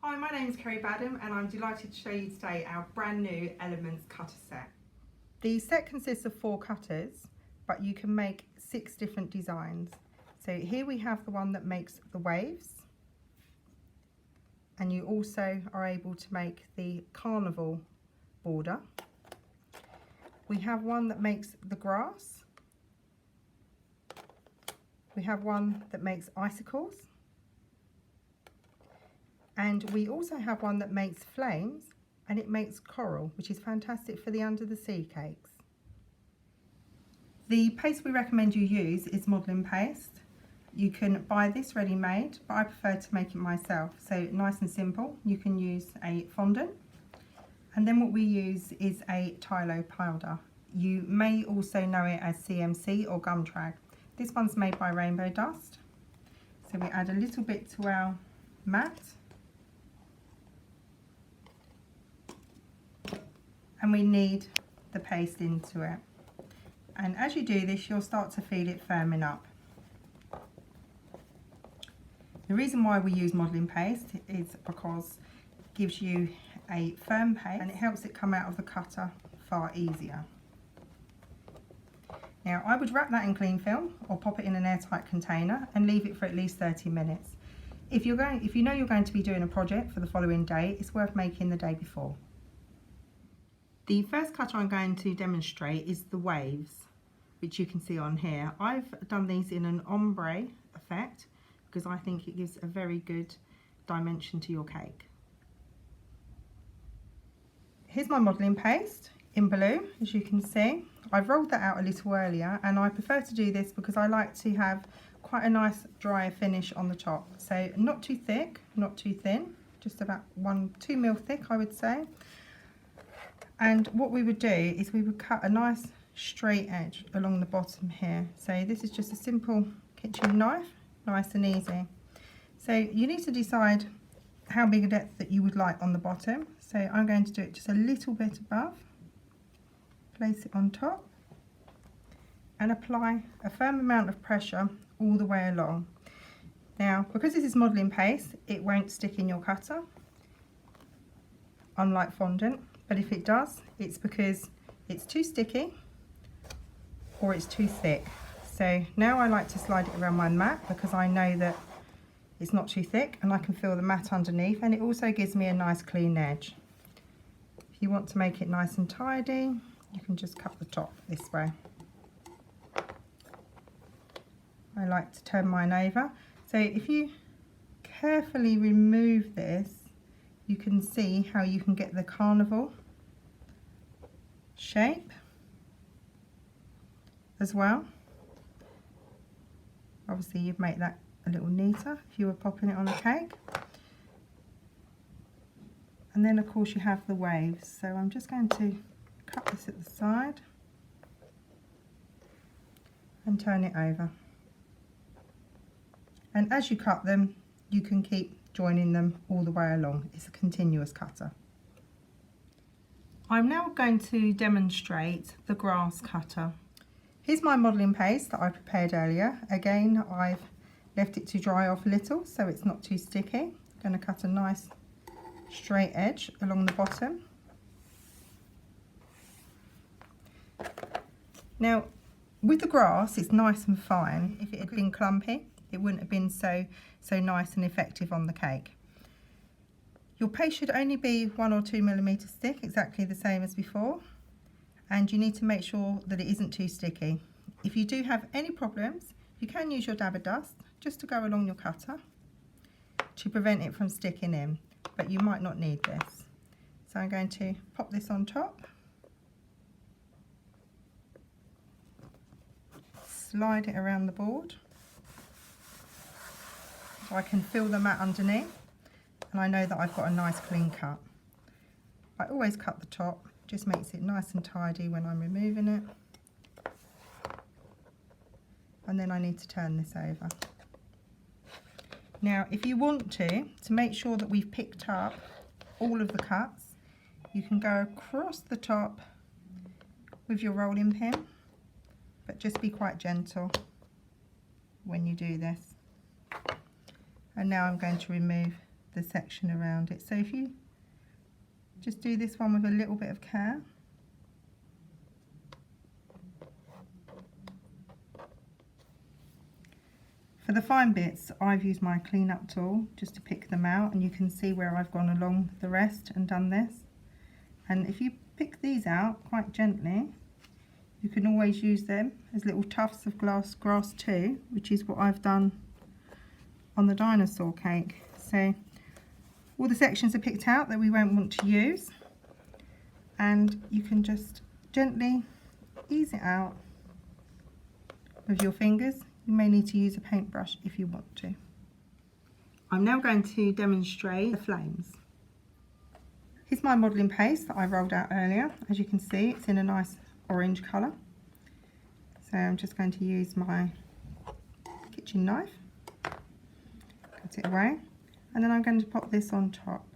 Hi, my name is Kerry Badham and I'm delighted to show you today our brand new Elements cutter set. The set consists of 4 cutters, but you can make 6 different designs. So here we have the one that makes the waves, and you also are able to make the Carnival border. We have one that makes the grass. We have one that makes icicles. And we also have one that makes flames, and it makes coral, which is fantastic for the under the sea cakes. The paste we recommend you use is modelling paste. You can buy this ready-made, but I prefer to make it myself. So nice and simple. You can use a fondant. And then what we use is a Tylo powder. You may also know it as CMC or gum trag. This one's made by Rainbow Dust. So we add a little bit to our mat. And we knead the paste into it. And as you do this, you'll start to feel it firming up. The reason why we use modelling paste is because it gives you a firm paste and it helps it come out of the cutter far easier. Now I would wrap that in cling film or pop it in an airtight container and leave it for at least 30 minutes. If you know you're going to be doing a project for the following day, it's worth making the day before. The first cutter I'm going to demonstrate is the waves, which you can see on here. I've done these in an ombre effect because I think it gives a very good dimension to your cake. Here's my modelling paste in blue, as you can see. I've rolled that out a little earlier, and I prefer to do this because I like to have quite a nice dry finish on the top. So not too thick, not too thin, just about 2 mil thick, I would say. And what we would do is we would cut a nice straight edge along the bottom here. So this is just a simple kitchen knife, nice and easy. So you need to decide how big a depth that you would like on the bottom. So I'm going to do it just a little bit above, place it on top, and apply a firm amount of pressure all the way along. Now, because this is modelling paste, it won't stick in your cutter, unlike fondant. But if it does, it's because it's too sticky or it's too thick. So now I like to slide it around my mat because I know that it's not too thick and I can feel the mat underneath, and it also gives me a nice clean edge. If you want to make it nice and tidy, you can just cut the top this way. I like to turn mine over. So if you carefully remove this, you can see how you can get the carnival shape as well. Obviously you'd make that a little neater if you were popping it on a cake. And then of course you have the waves. So I'm just going to cut this at the side and turn it over. And as you cut them, you can keep joining them all the way along. It's a continuous cutter. I'm now going to demonstrate the grass cutter. Here's my modelling paste that I prepared earlier. Again, I've left it to dry off a little so it's not too sticky. I'm going to cut a nice straight edge along the bottom. Now, with the grass, it's nice and fine. If it had been clumpy, it wouldn't have been so nice and effective on the cake. Your paste should only be 1 or 2 millimeters thick, exactly the same as before, and you need to make sure that it isn't too sticky. If you do have any problems, you can use your dabber dust just to go along your cutter to prevent it from sticking in, but you might not need this. So I'm going to pop this on top, slide it around the board so I can feel the mat underneath, and I know that I've got a nice clean cut. I always cut the top, just makes it nice and tidy when I'm removing it. And then I need to turn this over. Now if you want to make sure that we've picked up all of the cuts, you can go across the top with your rolling pin, but just be quite gentle when you do this. And now I'm going to remove the section around it. So if you just do this one with a little bit of care. For the fine bits, I've used my clean up tool just to pick them out, and you can see where I've gone along the rest and done this. And if you pick these out quite gently, you can always use them as little tufts of grass too, which is what I've done on the dinosaur cake. So all the sections are picked out that we won't want to use, and you can just gently ease it out with your fingers. You may need to use a paintbrush if you want to. I'm now going to demonstrate the flames. Here's my modelling paste that I rolled out earlier. As you can see, it's in a nice orange colour. So I'm just going to use my kitchen knife, cut it away, and then I'm going to pop this on top.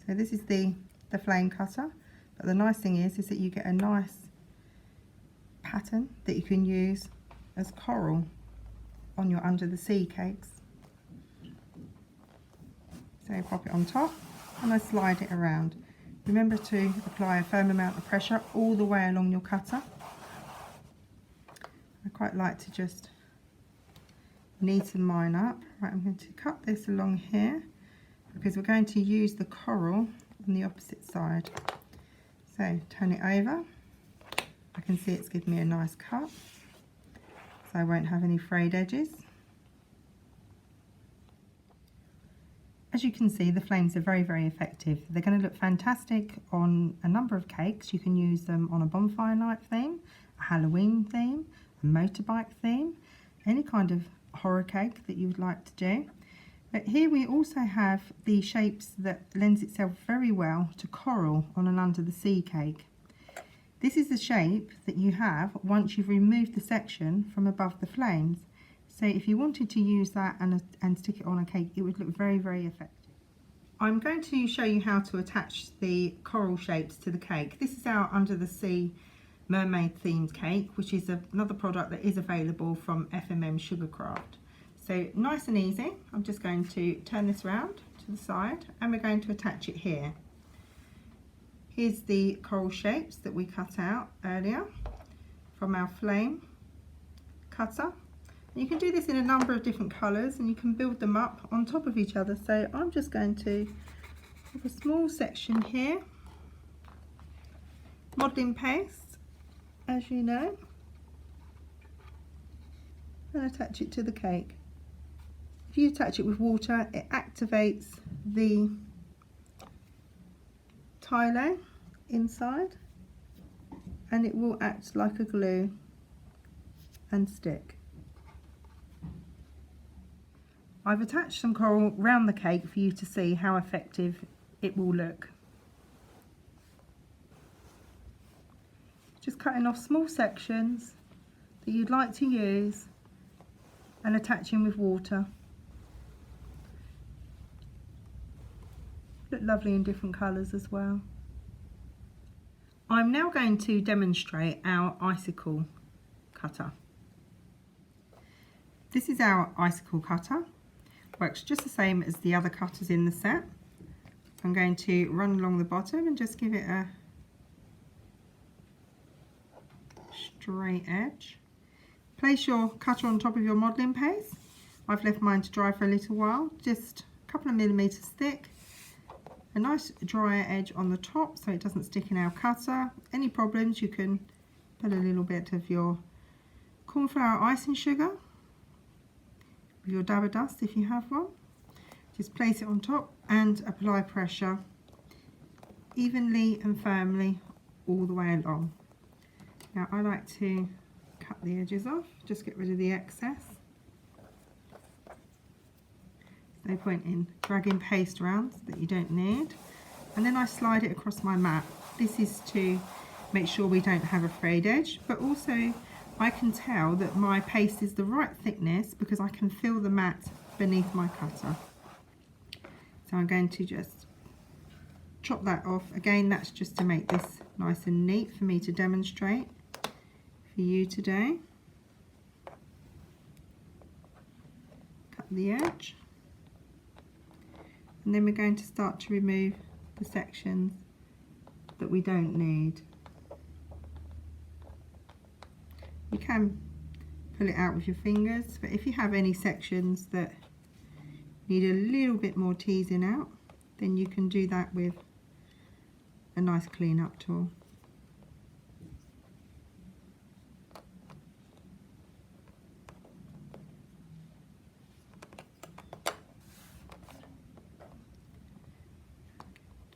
So this is the flame cutter, but the nice thing is that you get a nice pattern that you can use as coral on your under the sea cakes. So pop it on top and I slide it around. Remember to apply a firm amount of pressure all the way along your cutter. I quite like to just neaten mine up. Right, I'm going to cut this along here because we're going to use the coral on the opposite side. So turn it over. I can see it's given me a nice cut, so I won't have any frayed edges. As you can see, the flames are very, very effective. They're going to look fantastic on a number of cakes. You can use them on a bonfire night theme, a Halloween theme, a motorbike theme, any kind of horror cake that you would like to do. But here we also have the shapes that lends itself very well to coral on an under the sea cake. This is the shape that you have once you've removed the section from above the flames. So if you wanted to use that and stick it on a cake, it would look very, very effective. I'm going to show you how to attach the coral shapes to the cake. This is our under the sea mermaid themed cake, which is another product that is available from FMM Sugarcraft. So nice and easy. I'm just going to turn this round to the side and we're going to attach it here. Here's the coral shapes that we cut out earlier from our flame cutter. You can do this in a number of different colours and you can build them up on top of each other. So I'm just going to have a small section here, modelling paste, as you know, and attach it to the cake. If you attach it with water, it activates the Icicle inside and it will act like a glue and stick. I've attached some coral round the cake for you to see how effective it will look. Just cutting off small sections that you'd like to use and attaching with water. Look lovely in different colours as well. I'm now going to demonstrate our icicle cutter. This is our icicle cutter. Works just the same as the other cutters in the set. I'm going to run along the bottom and just give it a straight edge. Place your cutter on top of your modelling paste. I've left mine to dry for a little while, just a couple of millimetres thick. A nice drier edge on the top so it doesn't stick in our cutter. Any problems, you can put a little bit of your cornflour icing sugar, with your dabber dust if you have one. Just place it on top and apply pressure evenly and firmly all the way along. Now I like to cut the edges off, just get rid of the excess. No point in dragging paste around that you don't need. And then I slide it across my mat. This is to make sure we don't have a frayed edge, but also I can tell that my paste is the right thickness because I can feel the mat beneath my cutter. So I'm going to just chop that off. Again, that's just to make this nice and neat for me to demonstrate for you today. Cut the edge. And then we're going to start to remove the sections that we don't need. You can pull it out with your fingers, but if you have any sections that need a little bit more teasing out, then you can do that with a nice clean up tool.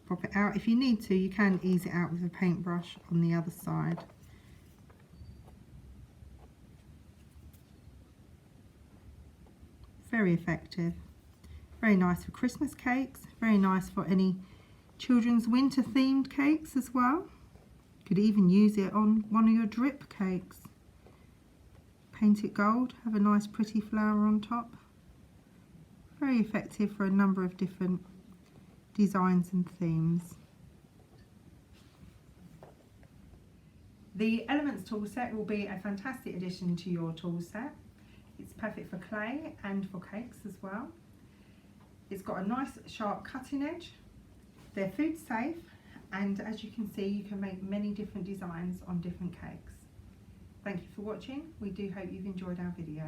Pop it out. If you need to, you can ease it out with a paintbrush on the other side. Very effective. Very nice for Christmas cakes. Very nice for any children's winter themed cakes as well. Could even use it on one of your drip cakes. Paint it gold, have a nice pretty flower on top. Very effective for a number of different designs and themes. The Elements tool set will be a fantastic addition to your tool set. It's perfect for clay and for cakes as well. It's got a nice sharp cutting edge. They're food safe, and as you can see, you can make many different designs on different cakes. Thank you for watching. We do hope you've enjoyed our video.